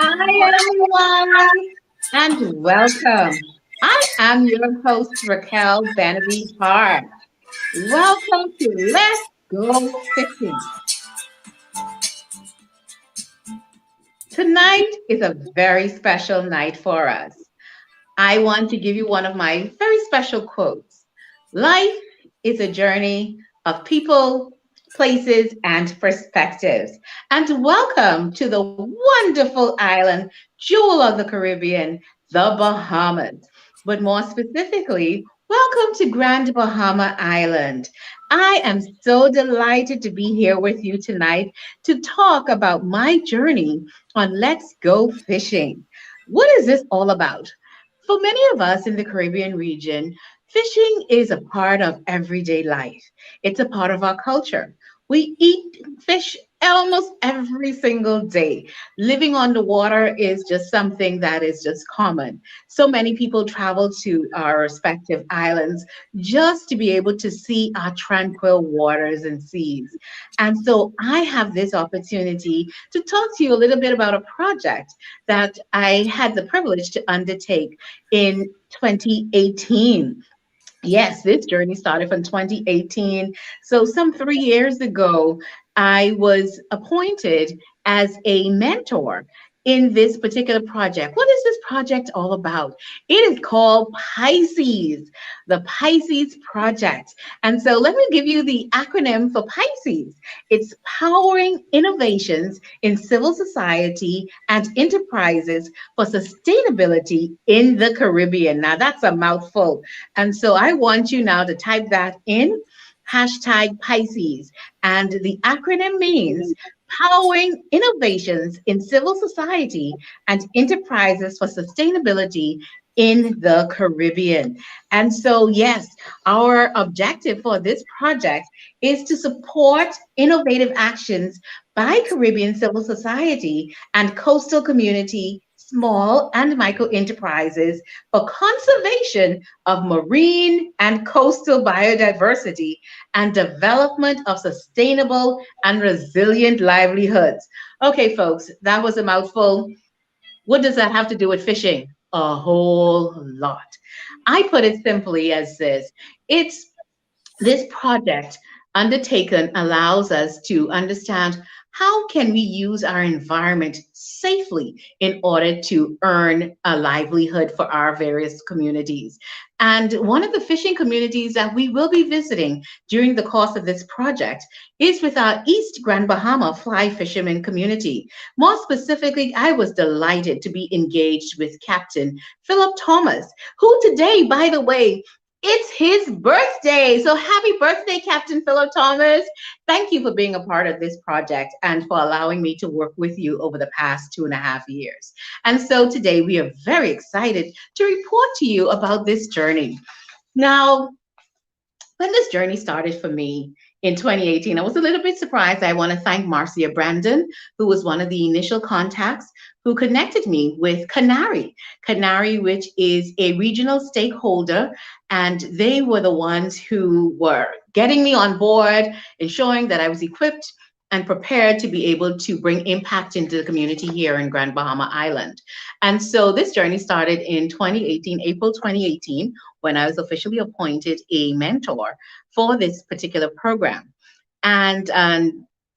Hi, everyone, and welcome. I am your host, Raquel Bannaby Hart. Welcome to Let's Go Fishing. Tonight is a very special night for us. I want to give you one of my very special quotes. Life is a journey of people, places, and perspectives. And welcome to the wonderful island, jewel of the Caribbean, the Bahamas. But more specifically, welcome to Grand Bahama Island. I am so delighted to be here with you tonight to talk about my journey on Let's Go Fishing. What is this all about? For many of us in the Caribbean region, fishing is a part of everyday life. It's a part of our culture. We eat fish almost every single day. Living on the water is just something that is just common. So many people travel to our respective islands just to be able to see our tranquil waters and seas. And so I have this opportunity to talk to you a little bit about a project that I had the privilege to undertake in 2018. Yes, this journey started from 2018. So, some 3 years ago, I was appointed as a mentor in this particular project. What is this project all about? It is called Pisces, the Pisces Project. And so, let me give you the acronym for Pisces. It's Powering Innovations in Civil Society and Enterprises for Sustainability in the Caribbean. Now, that's a mouthful. And so I want you now to type that in, hashtag Pisces. And the acronym means Powering Innovations in Civil Society and Enterprises for Sustainability in the Caribbean. And so, yes, our objective for this project is to support innovative actions by Caribbean civil society and coastal community, small and micro enterprises for conservation of marine and coastal biodiversity and development of sustainable and resilient livelihoods. Okay, folks, that was a mouthful. What does that have to do with fishing? A whole lot. I put it simply as this: it's this project undertaken allows us to understand how can we use our environment safely in order to earn a livelihood for our various communities. And one of the fishing communities that we will be visiting during the course of this project is with our East Grand Bahama fly fishermen community. More specifically, I was delighted to be engaged with Captain Philip Thomas, who today, by the way, it's his birthday. So happy birthday, Captain Philip Thomas. Thank you for being a part of this project and for allowing me to work with you over the past 2.5 years. And so today we are very excited to report to you about this journey. Now, when this journey started for me in 2018, I was a little bit surprised. I want to thank Marcia Brandon, who was one of the initial contacts who connected me with Canary. Canary, which is a regional stakeholder, and they were the ones who were getting me on board, ensuring that I was equipped and prepared to be able to bring impact into the community here in Grand Bahama Island. And so this journey started in 2018, April 2018, when I was officially appointed a mentor for this particular program. And I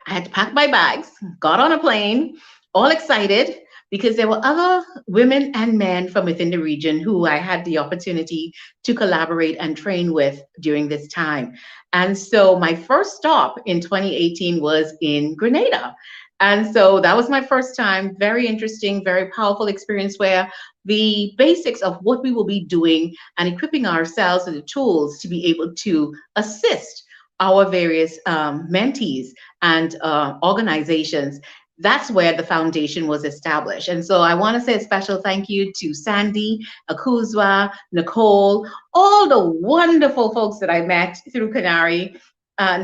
had to pack my bags, got on a plane, all excited because there were other women and men from within the region who I had the opportunity to collaborate and train with during this time. And so my first stop in 2018 was in Grenada. And so that was my first time. Very interesting, very powerful experience where the basics of what we will be doing and equipping ourselves with the tools to be able to assist our various mentees and organizations. That's where the foundation was established. And so I want to say a special thank you to Sandy, Akuzwa, Nicole, all the wonderful folks that I met through Canary.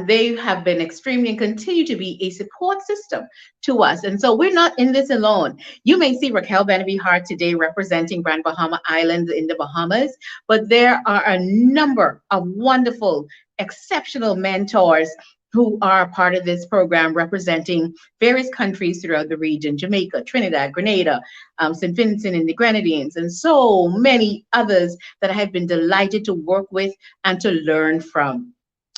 They have been extremely and continue to be a support system to us. And so we're not in this alone. You may see Raquel Benavi Hart today representing Grand Bahama Island in the Bahamas, but there are a number of wonderful, exceptional mentors who are part of this program representing various countries throughout the region: Jamaica, Trinidad, Grenada, St. Vincent and the Grenadines, and so many others that I have been delighted to work with and to learn from.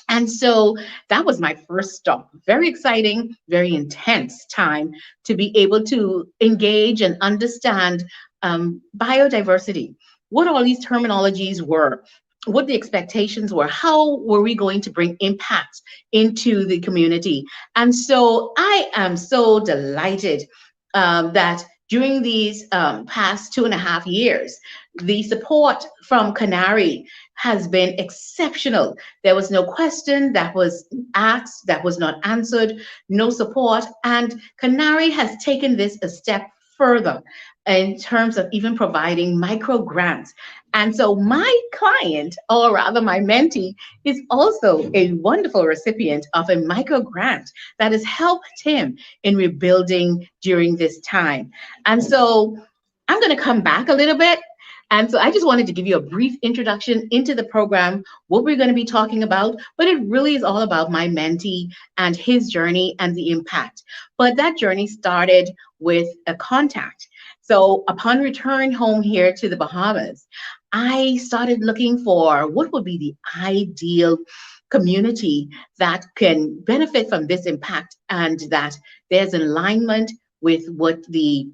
And so that was my first stop. Very exciting, very intense time to be able to engage and understand biodiversity, what all these terminologies were, what the expectations were, how were we going to bring impact into the community. And so I am so delighted that during these past 2.5 years, the support from Canary has been exceptional. There was no question that was asked that was not answered, no support. And Canary has taken this a step further. in terms of even providing micro grants. And so my client, or rather my mentee, is also a wonderful recipient of a micro grant that has helped him in rebuilding during this time. And so I'm going to come back a little bit. And so I just wanted to give you a brief introduction into the program, what we're going to be talking about, but it really is all about my mentee and his journey and the impact. But that journey started with a contact. So upon return home here to the Bahamas, I started looking for what would be the ideal community that can benefit from this impact and that there's alignment with what the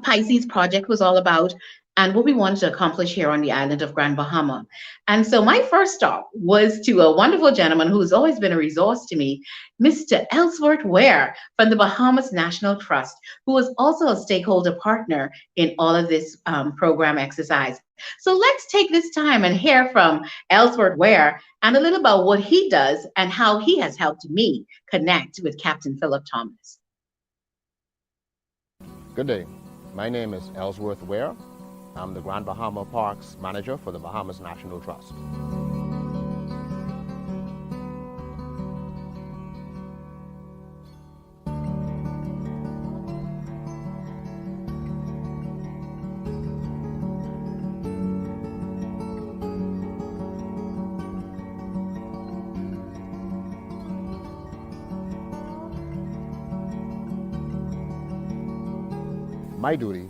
Pisces project was all about and what we wanted to accomplish here on the island of Grand Bahama. And so my first stop was to a wonderful gentleman who's always been a resource to me, Mr. Ellsworth Ware from the Bahamas National Trust, who was also a stakeholder partner in all of this program exercise. So let's take this time and hear from Ellsworth Ware and a little about what he does and how he has helped me connect with Captain Philip Thomas. Good day. My name is Ellsworth Ware. I'm the Grand Bahama Parks Manager for the Bahamas National Trust. My duty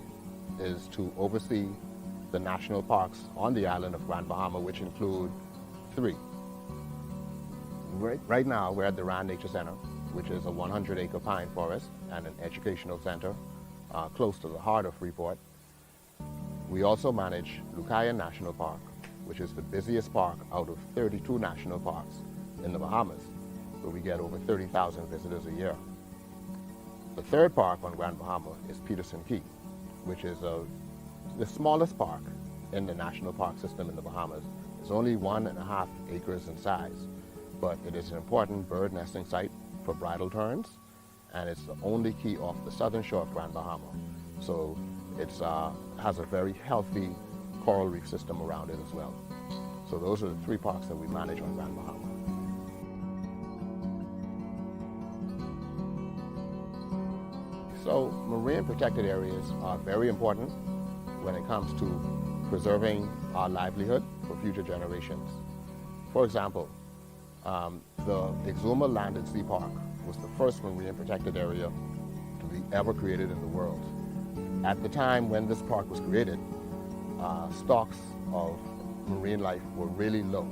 is to oversee the national parks on the island of Grand Bahama, which include 3. Right now, we're at the Rand Nature Center, which is a 100-acre pine forest and an educational center close to the heart of Freeport. We also manage Lucayan National Park, which is the busiest park out of 32 national parks in the Bahamas, where we get over 30,000 visitors a year. The third park on Grand Bahama is Peterson Key, which is the smallest park in the national park system in the Bahamas. It's only 1.5 acres in size, but it is an important bird nesting site for bridal terns, and it's the only key off the southern shore of Grand Bahama. So it has a very healthy coral reef system around it as well. So those are the 3 parks that we manage on Grand Bahama. So marine protected areas are very important when it comes to preserving our livelihood for future generations. For example, the Exuma Land and Sea Park was the first marine protected area to be ever created in the world. At the time when this park was created, stocks of marine life were really low,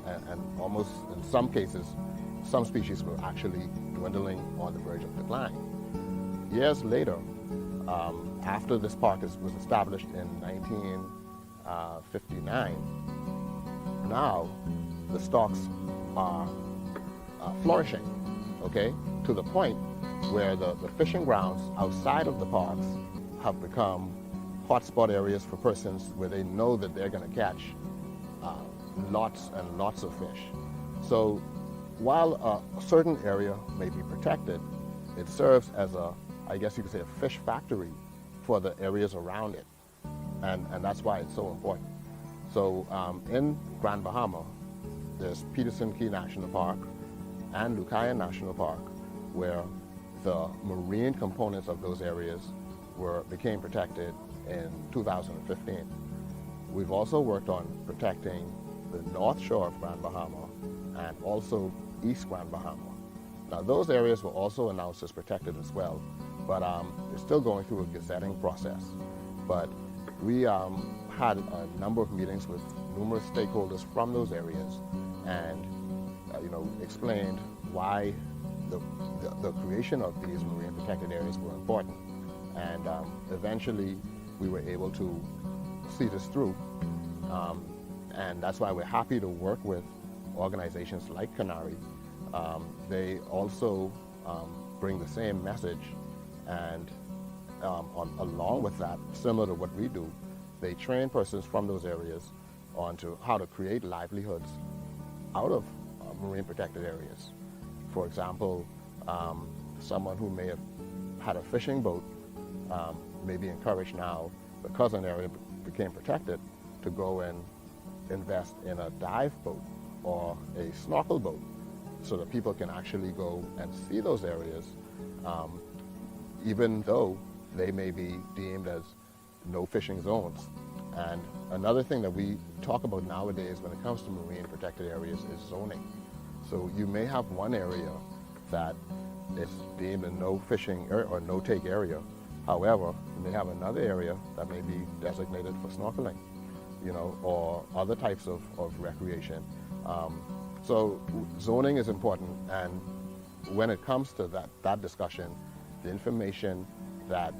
and almost in some cases, some species were actually dwindling on the verge of decline. Years later, after this park was established in 1959, now the stocks are flourishing, okay, to the point where the fishing grounds outside of the parks have become hotspot areas for persons where they know that they're going to catch lots and lots of fish. So while a certain area may be protected, it serves as I guess you could say, a fish factory for the areas around it. And that's why it's so important. So in Grand Bahama, there's Peterson Key National Park and Lucayan National Park, where the marine components of those areas became protected in 2015. We've also worked on protecting the north shore of Grand Bahama and also East Grand Bahama. Now those areas were also announced as protected as well, but they're still going through a gazetting process. But we had a number of meetings with numerous stakeholders from those areas and explained why the creation of these marine protected areas were important. And eventually we were able to see this through. And that's why we're happy to work with organizations like Canary. They also bring the same message, and along with that, similar to what we do, they train persons from those areas onto how to create livelihoods out of marine protected areas. For example, someone who may have had a fishing boat may be encouraged now, because an area became protected, to go and invest in a dive boat or a snorkel boat so that people can actually go and see those areas, um, even though they may be deemed as no fishing zones. And another thing that we talk about nowadays when it comes to marine protected areas is zoning. So you may have one area that is deemed a no fishing or no take area. However, you may have another area that may be designated for snorkeling, or other types of recreation. So zoning is important, and when it comes to that discussion, the information that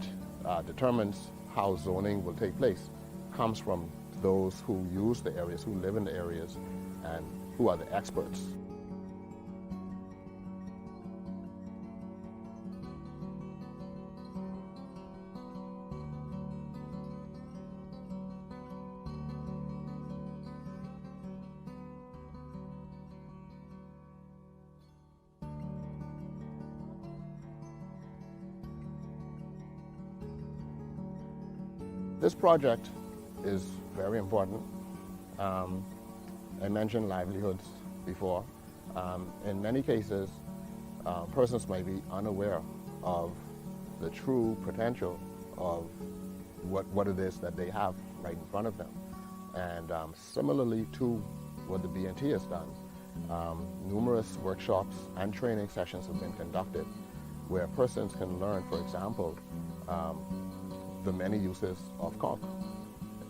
determines how zoning will take place comes from those who use the areas, who live in the areas, and who are the experts. This project is very important. I mentioned livelihoods before. In many cases, persons may be unaware of the true potential of what it is that they have right in front of them. And similarly to what the BNT has done, numerous workshops and training sessions have been conducted where persons can learn, for example, the many uses of conch,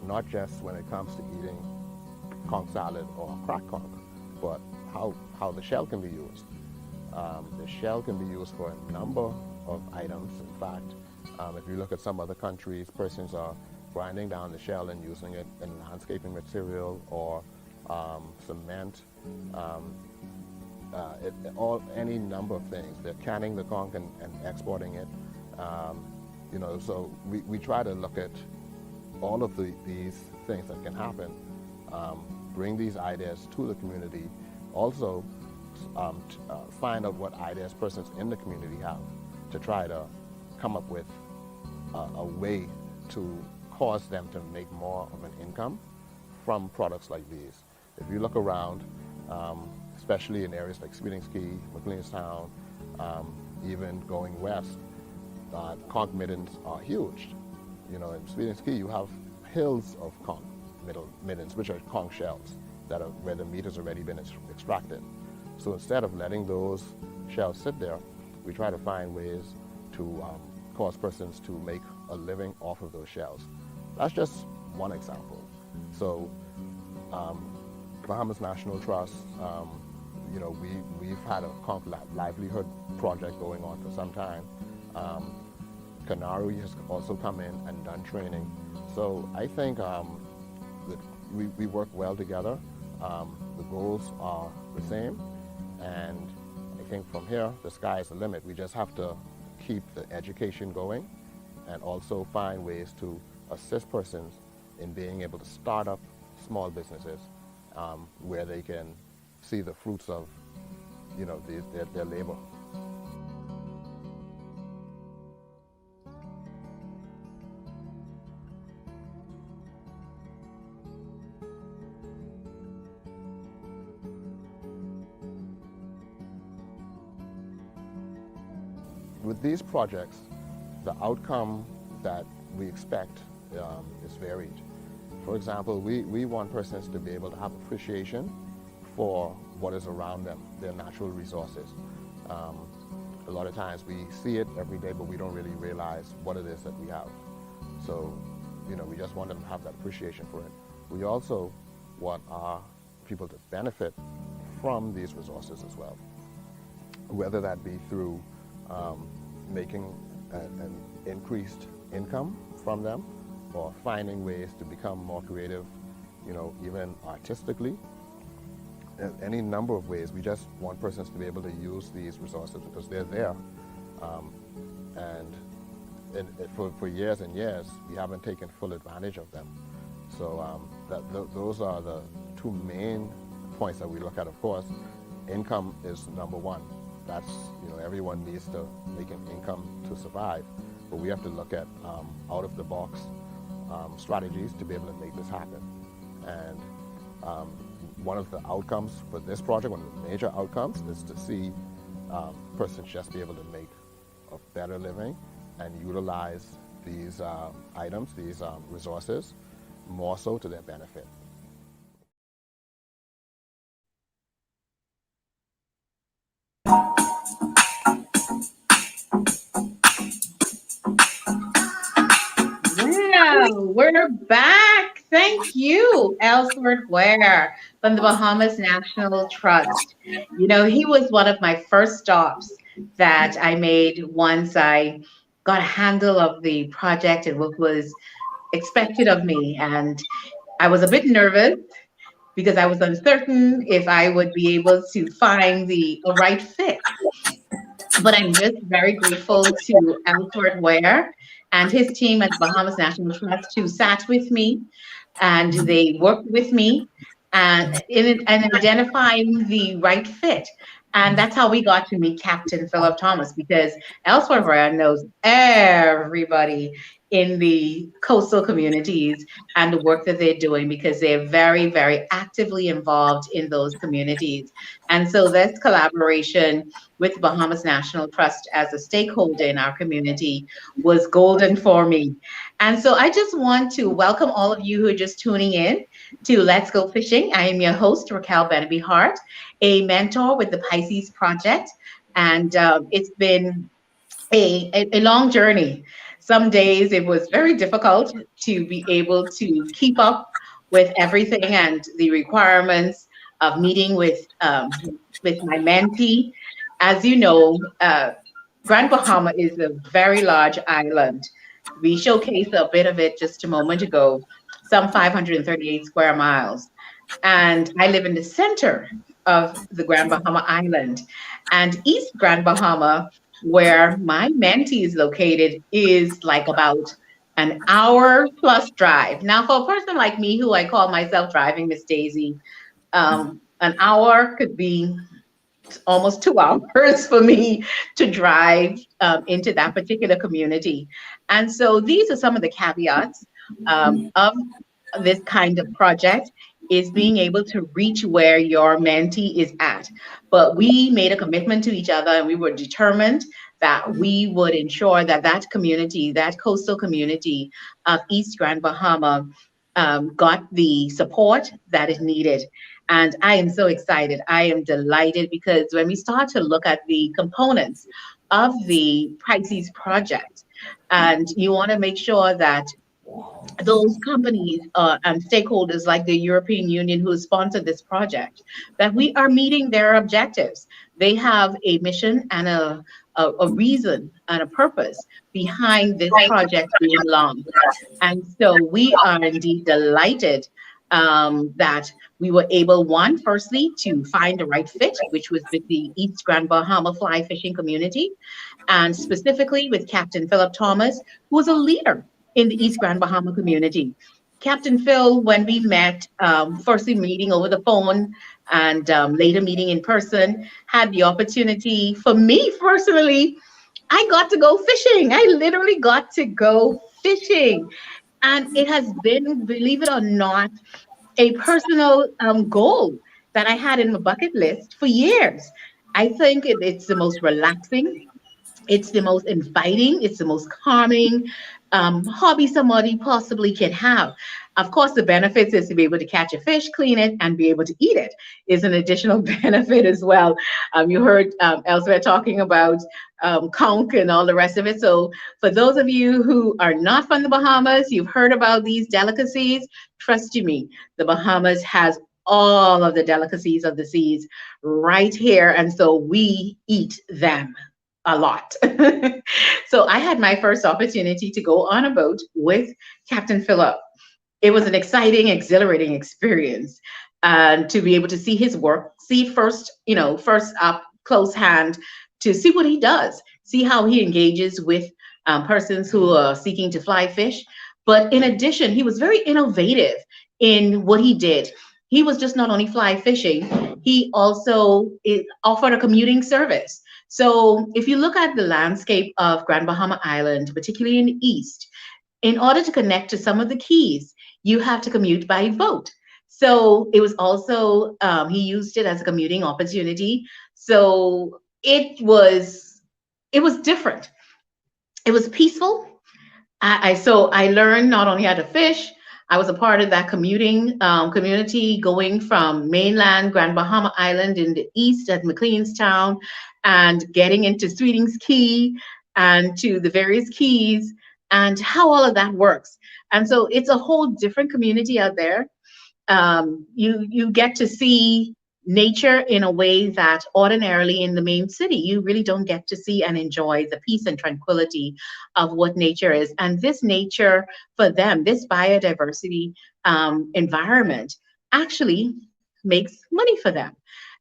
not just when it comes to eating conch salad or cracked conch, but how the shell can be used. The shell can be used for a number of items. In fact, if you look at some other countries, persons are grinding down the shell and using it in landscaping material or cement, any number of things. They're canning the conch and exporting it. So we try to look at all of these things that can happen, bring these ideas to the community, also find out what ideas persons in the community have to try to come up with a way to cause them to make more of an income from products like these. If you look around, especially in areas like Peterson Key, McLeanstown, even going west, conch middens are huge. In Peterson Key, you have hills of conch middens, which are conch shells where the meat has already been extracted. So instead of letting those shells sit there, we try to find ways to cause persons to make a living off of those shells. That's just one example. So Bahamas National Trust, we've had a conch livelihood project going on for some time. Canary has also come in and done training. So I think that we work well together. The goals are the same, and I think from here, the sky is the limit. We just have to keep the education going and also find ways to assist persons in being able to start up small businesses where they can see the fruits of their labor. With these projects, the outcome that we expect is varied. For example, we want persons to be able to have appreciation for what is around them, their natural resources. A lot of times we see it every day, but we don't really realize what it is that we have. So, we just want them to have that appreciation for it. We also want our people to benefit from these resources as well, whether that be through making an increased income from them, or finding ways to become more creative, even artistically. Any number of ways. We just want persons to be able to use these resources because they're there. And for years and years, we haven't taken full advantage of them. So those are the two main points that we look at. Of course, income is number one. That's, everyone needs to make an income to survive. but we have to look at out of the box strategies to be able to make this happen. And um, one of the outcomes for this project, one of the major outcomes, is to see persons just be able to make a better living and utilize these items, these resources, more so to their benefit. Wow, we're back. Thank you, Ellsworth Ware from the Bahamas National Trust. You know, he was one of my first stops that I made once I got a handle of the project and what was expected of me. And I was a bit nervous because I was uncertain if I would be able to find the right fit. But I'm just very grateful to Alfred Ware and his team at the Bahamas National Trust who sat with me and they worked with me and identifying the right fit. And that's how we got to meet Captain Philip Thomas because Elsewhere knows everybody in the coastal communities and the work that they're doing because they're very, very actively involved in those communities. And so this collaboration with Bahamas National Trust as a stakeholder in our community was golden for me. And so I just want to welcome all of you who are just tuning in to Let's Go Fishing. I am your host, Raquel Benaby Hart, a mentor with the Pisces Project. And it's been a long journey. Some days it was very difficult to be able to keep up with everything and the requirements of meeting with my mentee. As you know, Grand Bahama is a very large island. We showcased a bit of it just a moment ago, some 538 square miles. And I live in the center of the Grand Bahama Island. And East Grand Bahama, where my mentee is located, is like about an hour plus drive. Now, for a person like me, who I call myself driving Miss Daisy, an hour could be almost 2 hours for me to drive into that particular community. And so these are some of the caveats of this kind of project is being able to reach where your mentee is at. But we made a commitment to each other and we were determined that we would ensure that that community, that coastal community of East Grand Bahama, got the support that is needed. And I am so excited. I am delighted because when we start to look at the components of the Pisces project, and you want to make sure that those companies and stakeholders like the European Union who sponsored this project, that we are meeting their objectives. They have a mission and a reason and a purpose behind this project being launched. And so we are indeed delighted that we were able, one, firstly, to find the right fit, which was with the East Grand Bahama fly fishing community, and specifically with Captain Philip Thomas, who was a leader in the East Grand Bahama community. Captain Phil, when we met, firstly meeting over the phone and later meeting in person, had the opportunity for me personally, I got to go fishing. I literally got to go fishing. And it has been, believe it or not, a personal goal that I had in my bucket list for years. I think it's the most relaxing, it's the most inviting, it's the most calming hobby somebody possibly can have. Of course, the benefits is to be able to catch a fish, clean it, and be able to eat it is an additional benefit as well. You heard Elsewhere talking about conch and all the rest of it. So for those of you who are not from the Bahamas, you've heard about these delicacies. Trust you me, the Bahamas has all of the delicacies of the seas right here. And so we eat them a lot. So I had my first opportunity to go on a boat with Captain Philip. It was an exciting, exhilarating experience to be able to see his work, see first, first up close hand to see what he does, see how he engages with persons who are seeking to fly fish. But in addition, he was very innovative in what he did. He was just not only fly fishing, he also offered a commuting service. So if you look at the landscape of Grand Bahama Island, particularly in the east, in order to connect to some of the keys, you have to commute by boat. So it was also, he used it as a commuting opportunity. So it was different. It was peaceful. So I learned not only how to fish, I was a part of that commuting community going from mainland Grand Bahama Island in the east at McLeanstown and getting into Sweetings Key and to the various keys and how all of that works. And so it's a whole different community out there. You get to see nature in a way that ordinarily in the main city you really don't get to see and enjoy the peace and tranquility of what nature is. And this nature for them, this biodiversity environment, actually makes money for them.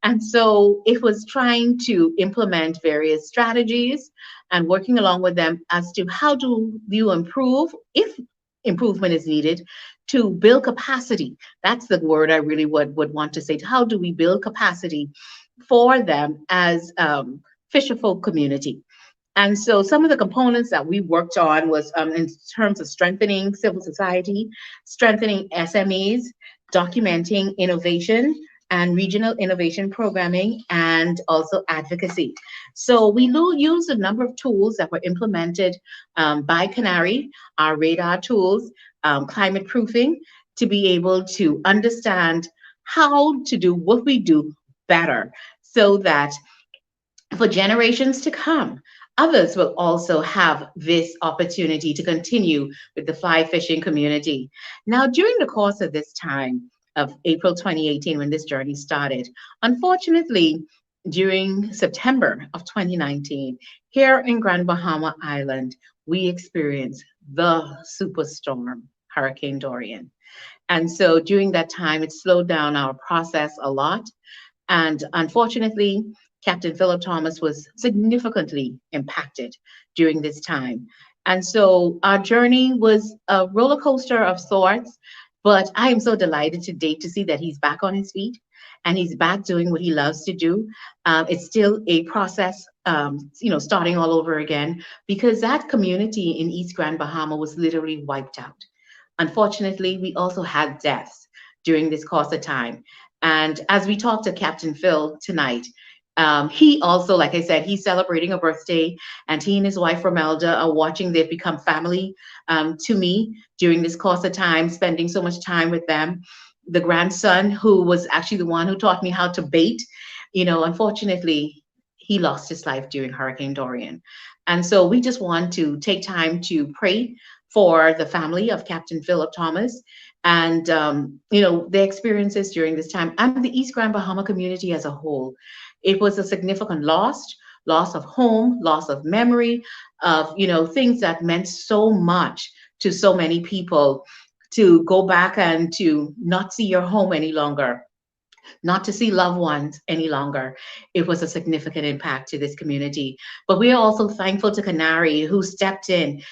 And so it was trying to implement various strategies and working along with them as to how do you improve, if improvement is needed, to build capacity. That's the word I really would want to say. How do we build capacity for them as fisherfolk community? And so some of the components that we worked on was in terms of strengthening civil society, strengthening SMEs, documenting innovation and regional innovation programming, and also advocacy. So we use a number of tools that were implemented by Canary, our radar tools, climate proofing, to be able to understand how to do what we do better so that for generations to come, others will also have this opportunity to continue with the fly fishing community. Now, during the course of this time of April 2018, when this journey started, unfortunately, during September of 2019, here in Grand Bahama Island, we experienced the superstorm, Hurricane Dorian. And so during that time, it slowed down our process a lot. And unfortunately, Captain Philip Thomas was significantly impacted during this time. And so our journey was a roller coaster of sorts, but I am so delighted today to see that he's back on his feet and he's back doing what he loves to do. It's still a process, starting all over again, because that community in East Grand Bahama was literally wiped out. Unfortunately, we also had deaths during this course of time. And as we talked to Captain Phil tonight, he also, like I said, he's celebrating a birthday, and he and his wife Romelda are watching. They've become family to me during this course of time, spending so much time with them. The grandson, who was actually the one who taught me how to bait, unfortunately, he lost his life during Hurricane Dorian. And so we just want to take time to pray for the family of Captain Philip Thomas and their experiences during this time, and the East Grand Bahama community as a whole. It was a significant loss of home, loss of memory, of things that meant so much to so many people, to go back and to not see your home any longer, not to see loved ones any longer. It was a significant impact to this community. But we are also thankful to Canary, who stepped in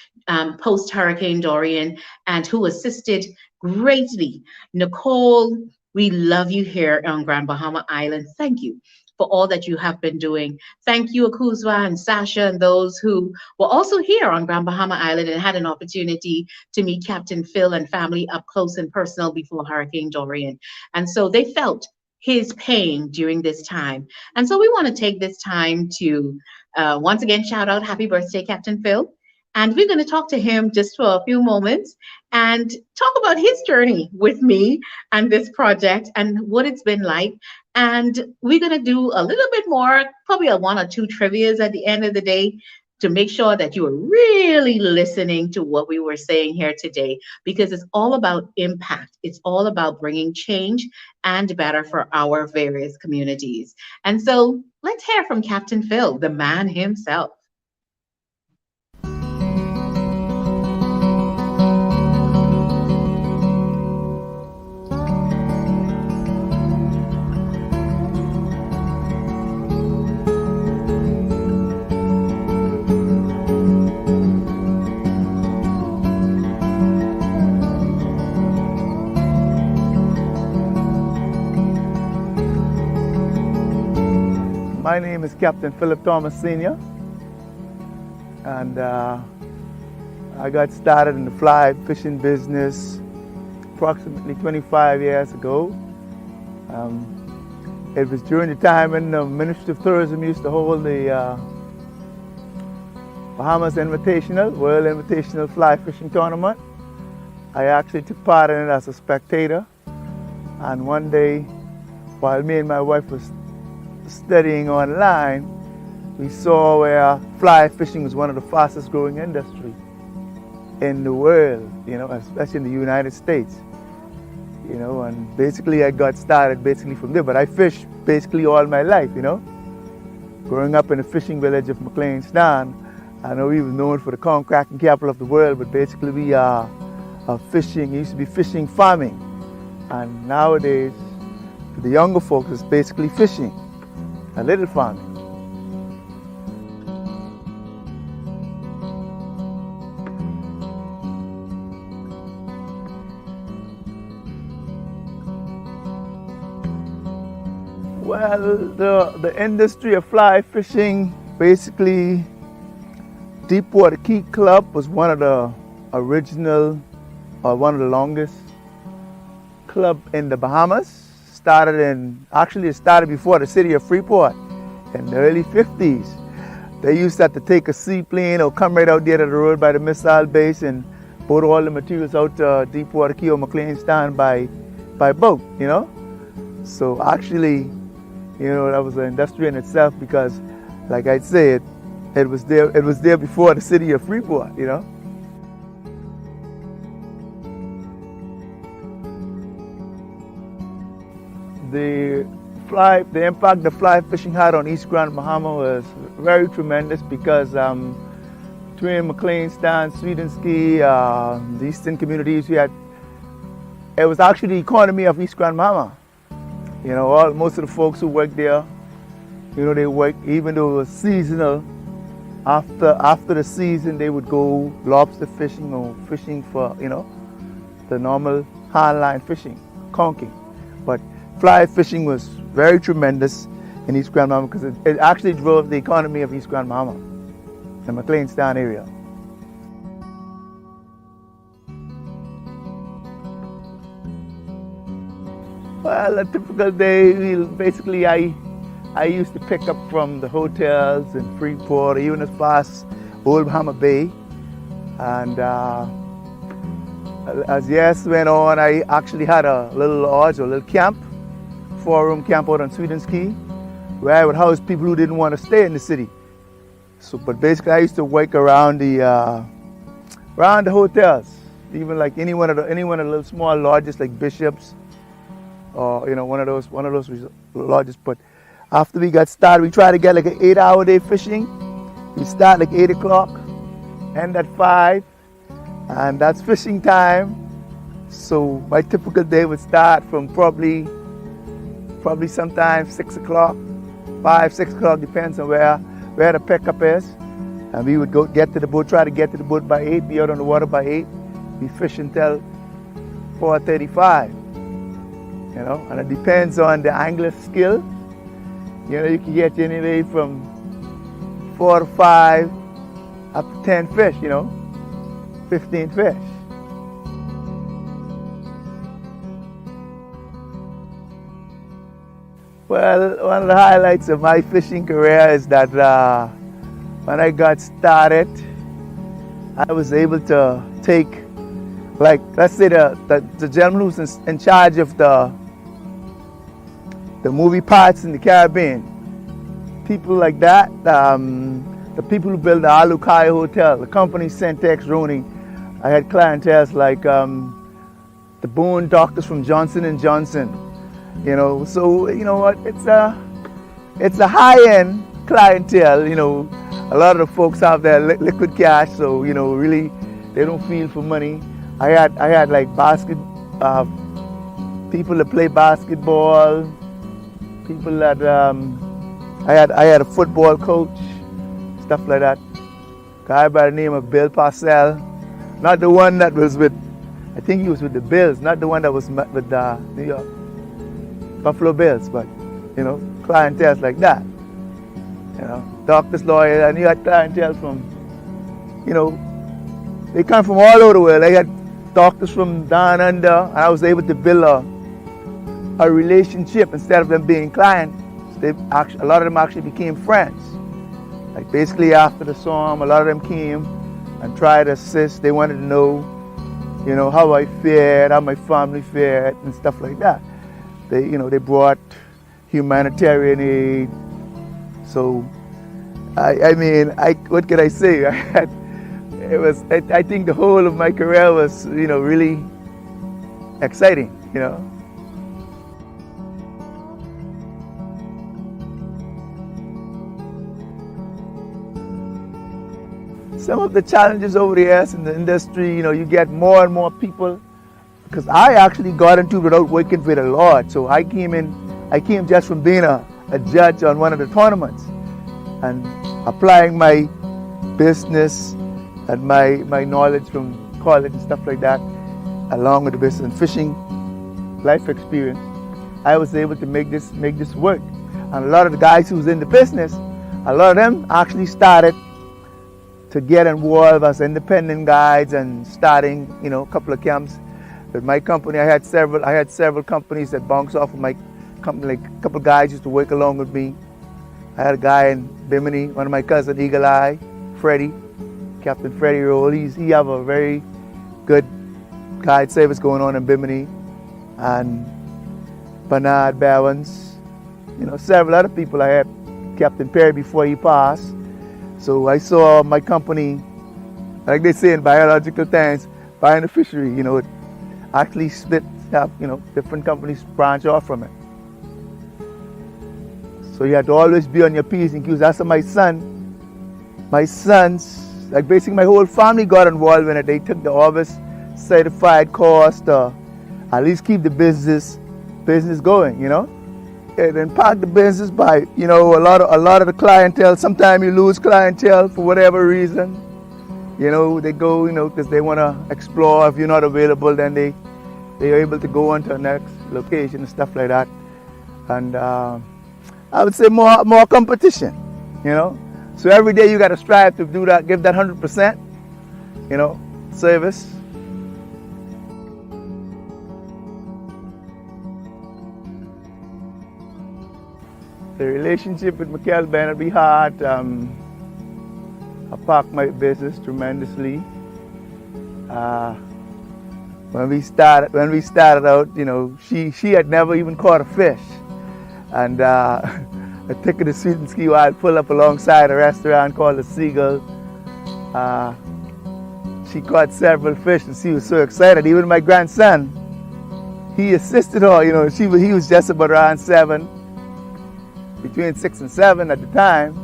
post Hurricane Dorian and who assisted greatly. Nicole, we love you here on Grand Bahama Island. Thank you for all that you have been doing. Thank you, Akuzwa and Sasha, and those who were also here on Grand Bahama Island and had an opportunity to meet Captain Phil and family up close and personal before Hurricane Dorian. And so they felt his pain during this time. And so we want to take this time to once again shout out happy birthday, Captain Phil. And we're going to talk to him just for a few moments and talk about his journey with me and this project and what it's been like. And we're going to do a little bit more, probably a one or two trivias at the end of the day, to make sure that you are really listening to what we were saying here today, because it's all about impact. It's all about bringing change and better for our various communities. And so let's hear from Captain Phil, the man himself. My name name is Captain Philip Thomas Sr. And I got started in the fly fishing business approximately 25 years ago. It was during the time when the Ministry of Tourism used to hold the Bahamas Invitational, World Invitational Fly Fishing Tournament. I actually took part in it as a spectator. And one day, while me and my wife was studying online, we saw where fly fishing was one of the fastest growing industries in the world, especially in the United States. And basically I got started basically from there, but I fished basically all my life, Growing up in the fishing village of McLean Stand, I know we were known for the corn cracking capital of the world, but basically we are fishing, it used to be fishing farming. And nowadays, for the younger folks, it's basically fishing, a little farming. Well, the industry of fly fishing, basically, Deepwater Key Club was one of the original, or one of the longest club in the Bahamas. It started before the city of Freeport in the early 50s. They used to have to take a seaplane or come right out there to the road by the missile base and boat all the materials out to Deepwater Key or McLean Stand by boat, So actually, that was an industry in itself because, like I said, it was there before the city of Freeport, The impact the fly fishing had on East Grand Bahama was very tremendous because between McLean Stand, Peterson Key, the eastern communities, it was actually the economy of East Grand Bahama. Most of the folks who worked there, they worked, even though it was seasonal. After the season, they would go lobster fishing or fishing for, the normal hardline fishing, conking. But fly fishing was very tremendous in East Grand Bahama because it actually drove the economy of East Grand Bahama, the McLean Stand area. Well, a typical day, basically I used to pick up from the hotels in Freeport, even as far as Old Bahama Bay. And as years went on, I actually had a little lodge, a little camp, 4-room camp out on Peterson Key, where I would house people who didn't want to stay in the city. But basically I used to work around the hotels, even like any one of the little small lodges like Bishop's, or one of those lodges. But after we got started, we tried to get like an 8-hour day fishing. We start like 8 o'clock, end at 5, and that's fishing time. So my typical day would start from probably sometimes 6 o'clock, 5, 6 o'clock, depends on where the pickup is. And we would get to the boat, try to get to the boat by 8, be out on the water by 8. We fish until 4:35. And it depends on the angler's skill. You can get anywhere from 4 to 5 up to 10 fish, 15 fish. Well, one of the highlights of my fishing career is that when I got started, I was able to take, like, let's say the gentleman who's in charge of the movie parts in the Caribbean, people like that, the people who built the Alukai Hotel, the company Centex Roney. I had clientele like the bone doctors from Johnson & Johnson, so what, it's a high-end clientele, a lot of the folks have their liquid cash, so really they don't feel for money. I had like people that play basketball, people that I had a football coach, stuff like that. Guy by the name of Bill Parcell, not the one that was with, I think he was with the Bills, not the one that was with the New York Buffalo Bills, but clientele like that. doctors, lawyers, and you had clientele from, they come from all over the world. I had doctors from down under, and I was able to build a relationship instead of them being clients. A lot of them actually became friends. Like basically after the storm, a lot of them came and tried to assist. They wanted to know, how I fared, how my family fared, and stuff like that. They brought humanitarian aid. So, what can I say? I think the whole of my career was, really exciting, Some of the challenges over the years in the industry, you get more and more people, because I actually got into it without working with a lot. So I came just from being a judge on one of the tournaments and applying my business and my knowledge from college and stuff like that, along with the business and fishing life experience. I was able to make this work. And a lot of the guys who was in the business, a lot of them actually started to get involved as independent guides and starting, a couple of camps. With my company, I had several companies that bounced off of my company. Like a couple of guys used to work along with me. I had a guy in Bimini, one of my cousins, Eagle Eye, Freddie, Captain Freddie Roll. He have a very good guide service going on in Bimini, and Bernard Bowens, several other people. I had Captain Perry before he passed. So I saw my company, like they say in biological terms, buying a fishery, it actually split up, different companies branch off from it. So you have to always be on your P's and Q's. That's what my sons, like basically my whole family got involved in it. They took the Orbis certified course to at least keep the business going, It impact the business by, a lot of the clientele. Sometimes you lose clientele for whatever reason. They go, because they want to explore. If you're not available, then they're able to go on to the next location and stuff like that. And I would say more competition, So every day you got to strive to do that, give that 100%, service. The relationship with Michael Bennett be hard. I parked my business tremendously. When we started out, she had never even caught a fish, and I took her to Peterson Key while I pulled up alongside a restaurant called the Seagull. She caught several fish, and she was so excited. Even my grandson, he assisted her. He was just about around 7. Between 6 and 7 at the time.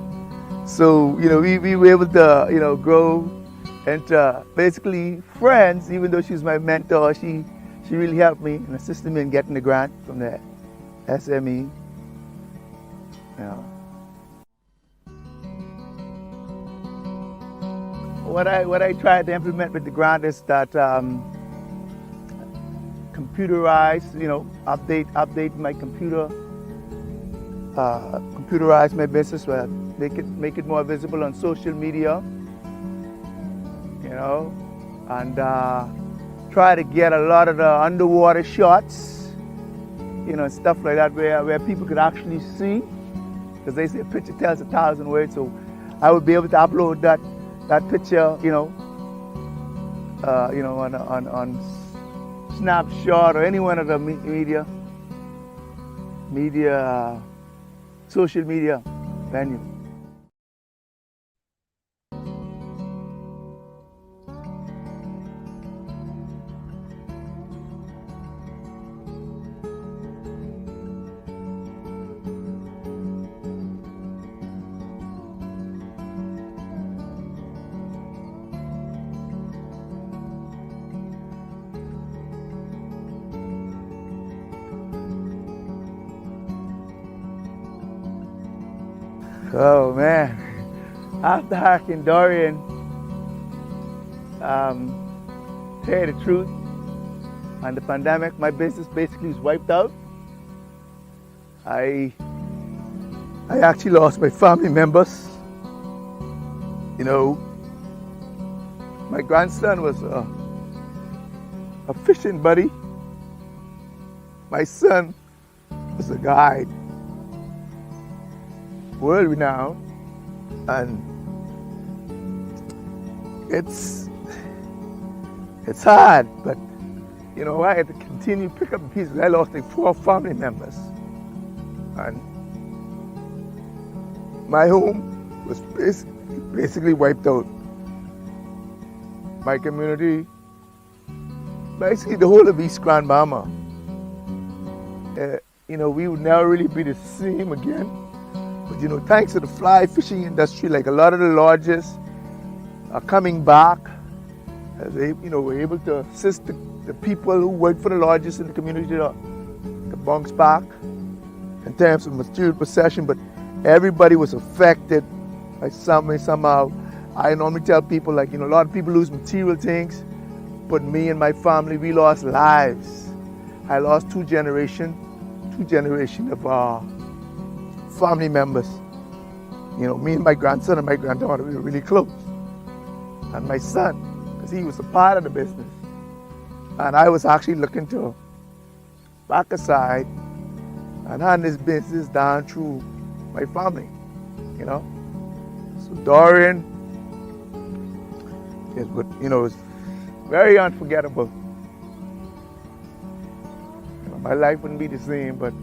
So, we were able to, grow into basically friends. Even though she was my mentor, she really helped me and assisted me in getting the grant from the SME. What I tried to implement with the grant is that computerize, update my computer. Computerize my business, where make it more visible on social media, and try to get a lot of the underwater shots, stuff like that, where people could actually see, because they say a picture tells 1,000 words. So I would be able to upload that picture, on Snapshot or any one of the social media venue. Oh man, after Hurricane Dorian, tell you the truth, and the pandemic, my business basically was wiped out. I I actually lost my family members. You know, my grandson was a fishing buddy. My son was a guide, world renowned, and it's it's hard, but you know I had to continue to pick up the pieces. I lost like 4 family members, and my home was basically wiped out. My community, basically the whole of East Grand Bahama. You know, we would never really be the same again. But you know, thanks to the fly fishing industry, like a lot of the lodges are coming back. As they, you know, we're able to assist the people who work for the lodges in the community to bounce back in terms of material possession. But everybody was affected by some way, somehow. I normally tell people, like, you know, a lot of people lose material things, but me and my family, we lost lives. I lost two generations of family members. You know, me and my grandson and my granddaughter, we were really close. And my son, because he was a part of the business. And I was actually looking to back aside and hand this business down through my family, you know. So Dorian, you know, it was very unforgettable. You know, my life wouldn't be the same, but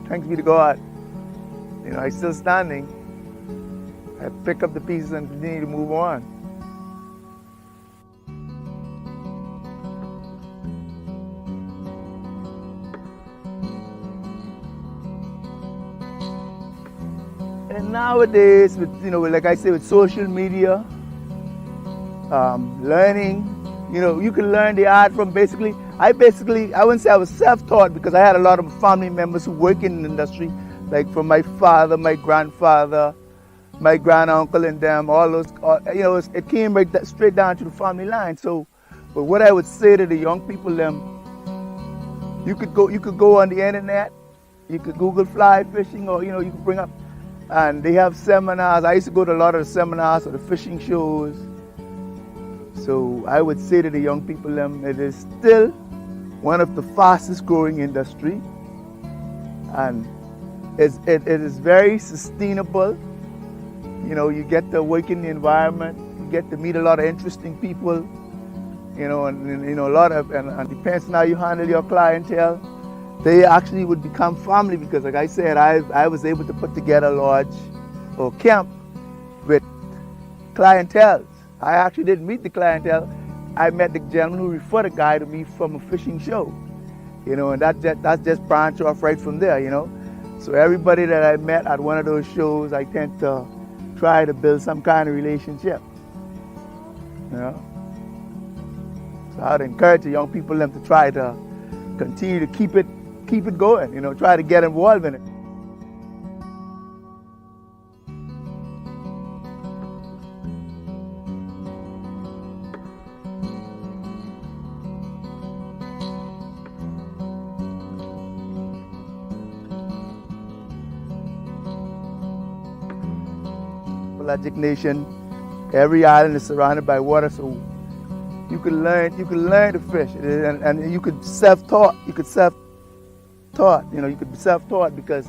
thanks be to God, you know, I'm still standing. I pick up the pieces and continue to move on. And nowadays, with, you know, like I say, with social media, learning, you know, you can learn the art from I wouldn't say I was self-taught, because I had a lot of family members who work in the industry, like from my father, my grandfather, my granduncle and them, all those, you know, it came right straight down to the family line. So, but what I would say to the young people, you could go on the internet, you could Google fly fishing, or, you know, you could bring up, and they have seminars. I used to go to a lot of the seminars or the fishing shows. So I would say to the young people, it is still one of the fastest growing industry, and it is very sustainable. You know, you get to work in the environment, you get to meet a lot of interesting people, you know, and you know, a lot of, and depends on how you handle your clientele. They actually would become family, because like I said, I was able to put together a lodge or camp with clientele. I actually didn't meet the clientele. I met the gentleman who referred a guy to me from a fishing show, you know, and that's just branched off right from there, you know. So everybody that I met at one of those shows, I tend to try to build some kind of relationship, you know. So I'd encourage the young people to try to continue to keep it going, you know, try to get involved in it. Pelagic Nation, every island is surrounded by water, so you can learn to fish, and you could self-taught, you could be self-taught, because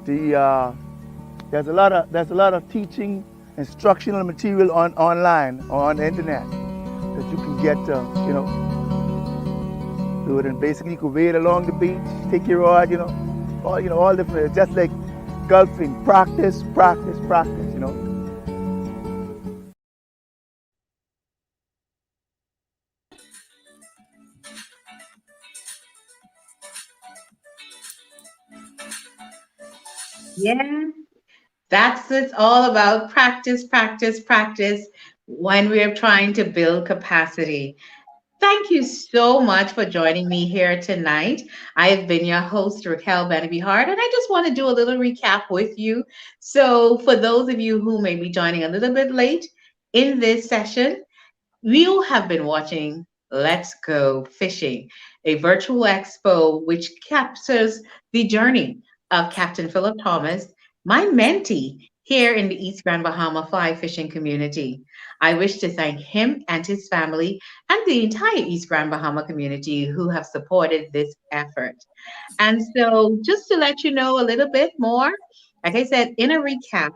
there's a lot of teaching, instructional material online or on the internet that you can get to, you know, do it. And basically you can wade along the beach, take your rod, all different, just like golfing, practice, you know. Yeah, that's it's all about practice, practice, practice when we're trying to build capacity. Thank you so much for joining me here tonight. I have been your host, Raquel Beneby Hart, and I just want to do a little recap with you. So, for those of you who may be joining a little bit late in this session, you have been watching Let's Go Fishing, a virtual expo which captures the journey of Captain Philip Thomas my mentee here in the East Grand Bahama fly fishing community. I wish to thank him and his family and the entire East Grand Bahama community who have supported this effort. And so, just to let you know a little bit more, like I said, in a recap,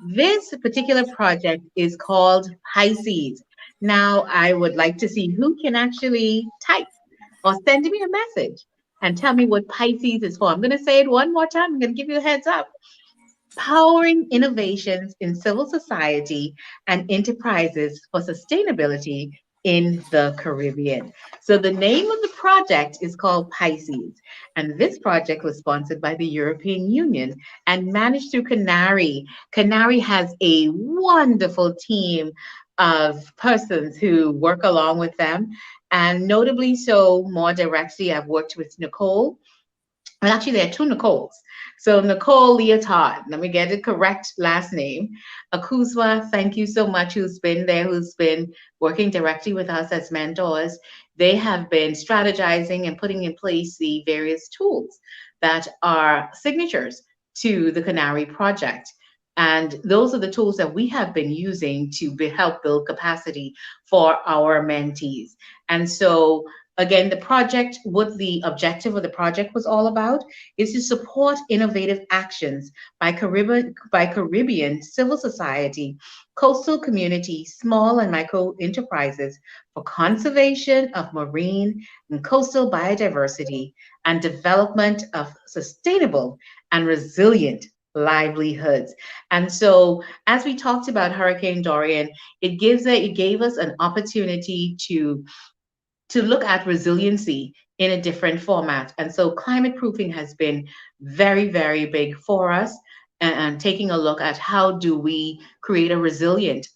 this particular project is called Pisces. Now, I would like to see who can actually type or send me a message and tell me what Pisces is for. I'm going to say it one more time. I'm going to give you a heads up. Powering innovations in civil society and enterprises for sustainability in the Caribbean. So, the name of the project is called Pisces, and this project was sponsored by the European Union and managed through Canary. Canary has a wonderful team of persons who work along with them, and notably so, more directly, I've worked with Nicole, well, actually, there are two Nicoles. So Nicole Leotard, let me get the correct last name. Akuzwa, thank you so much, who's been there, who's been working directly with us as mentors. They have been strategizing and putting in place the various tools that are signatures to the Canary Project. And those are the tools that we have been using to help build capacity for our mentees. And so again, the project, what the objective of the project was all about, is to support innovative actions by Caribbean civil society, coastal communities, small and micro enterprises for conservation of marine and coastal biodiversity and development of sustainable and resilient livelihoods. And so, as we talked about Hurricane Dorian, it gave us an opportunity to look at resiliency in a different format. And so climate proofing has been very, very big for us, and taking a look at how do we create a resilient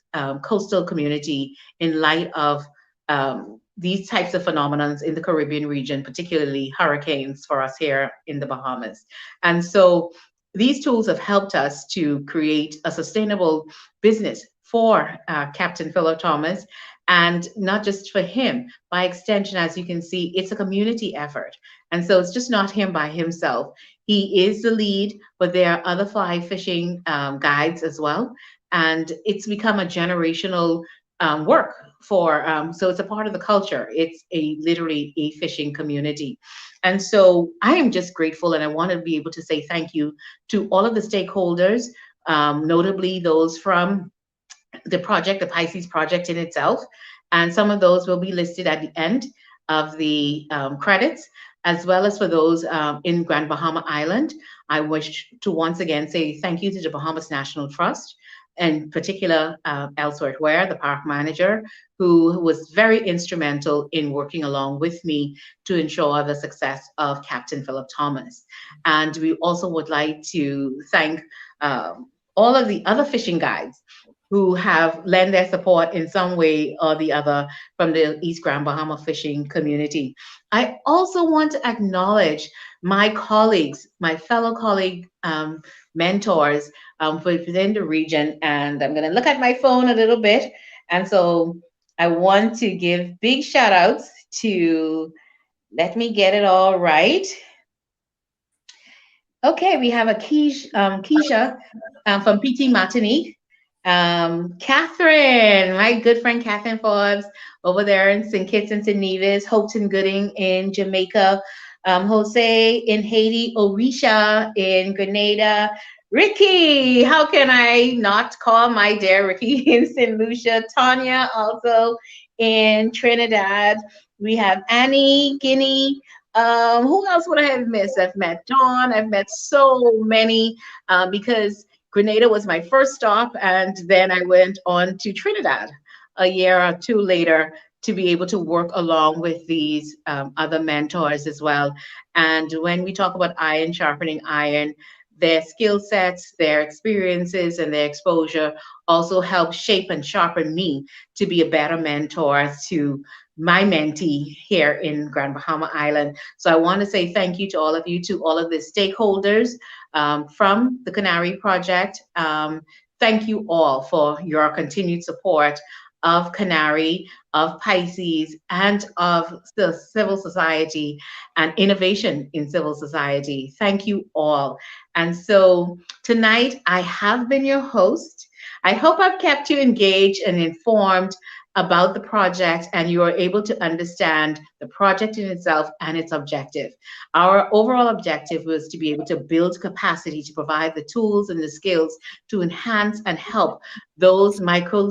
coastal community in light of these types of phenomenons in the Caribbean region, particularly hurricanes for us here in the Bahamas. And so these tools have helped us to create a sustainable business for Captain Philip Thomas, and not just for him. By extension, as you can see, it's a community effort. And so it's just not him by himself. He is the lead, but there are other fly fishing guides as well. And it's become a generational work so it's a part of the culture. It's literally a fishing community. And so I am just grateful, and I want to be able to say thank you to all of the stakeholders, notably those from the project, the Pisces project in itself. And some of those will be listed at the end of the credits, as well as for those in Grand Bahama Island. I wish to once again say thank you to the Bahamas National Trust, in particular Ellsworth Ware, the park manager, who was very instrumental in working along with me to ensure the success of Captain Philip Thomas. And we also would like to thank all of the other fishing guides who have lent their support in some way or the other from the East Grand Bahama fishing community. I also want to acknowledge my colleagues, my fellow colleague mentors within the region. And I'm going to look at my phone a little bit. And so I want to give big shout outs to, let me get it all right. Okay, we have a Keisha from PT Martinique. Catherine, my good friend Catherine Forbes over there in St. Kitts and St. Nevis, Hopton Gooding in Jamaica, Jose in Haiti, Orisha in Grenada, Ricky, how can I not call my dear Ricky in St. Lucia, Tanya also in Trinidad, we have Annie, Guinea, who else would I have missed? I've met Dawn, I've met so many because Grenada was my first stop, and then I went on to Trinidad a year or two later to be able to work along with these other mentors as well. And when we talk about iron sharpening iron, their skill sets, their experiences, and their exposure also help shape and sharpen me to be a better mentor to my mentee here in Grand Bahama Island. So I want to say thank you to all of you, to all of the stakeholders from the Canary Project. Thank you all for your continued support of Canary, of Pisces, and of the civil society and innovation in civil society. Thank you all. And so tonight I have been your host. I hope I've kept you engaged and informed about the project and you are able to understand the project in itself and its objective. Our overall objective was to be able to build capacity to provide the tools and the skills to enhance and help those micro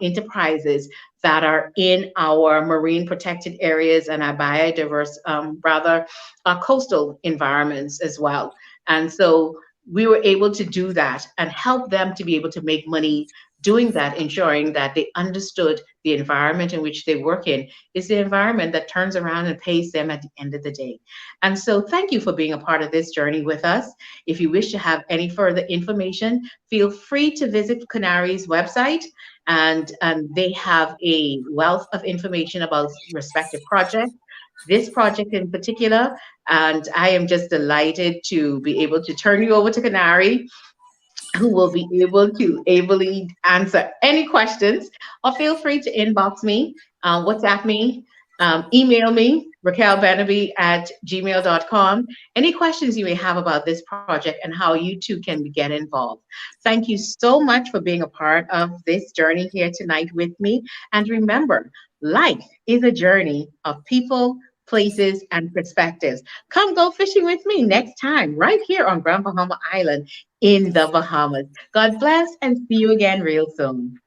enterprises that are in our marine protected areas and our biodiverse, rather, our coastal environments as well. And so we were able to do that and help them to be able to make money doing that, ensuring that they understood the environment in which they work in is the environment that turns around and pays them at the end of the day. And so thank you for being a part of this journey with us. If you wish to have any further information, feel free to visit Canary's website, and they have a wealth of information about respective projects, this project in particular. And I am just delighted to be able to turn you over to Canary, who will be able to ably answer any questions, or feel free to inbox me, WhatsApp me, email me, Raquel Benaby at gmail.com. Any questions you may have about this project and how you too can get involved. Thank you so much for being a part of this journey here tonight with me. And remember, life is a journey of people, places, and perspectives. Come go fishing with me next time, right here on Grand Bahama Island in the Bahamas. God bless and see you again real soon.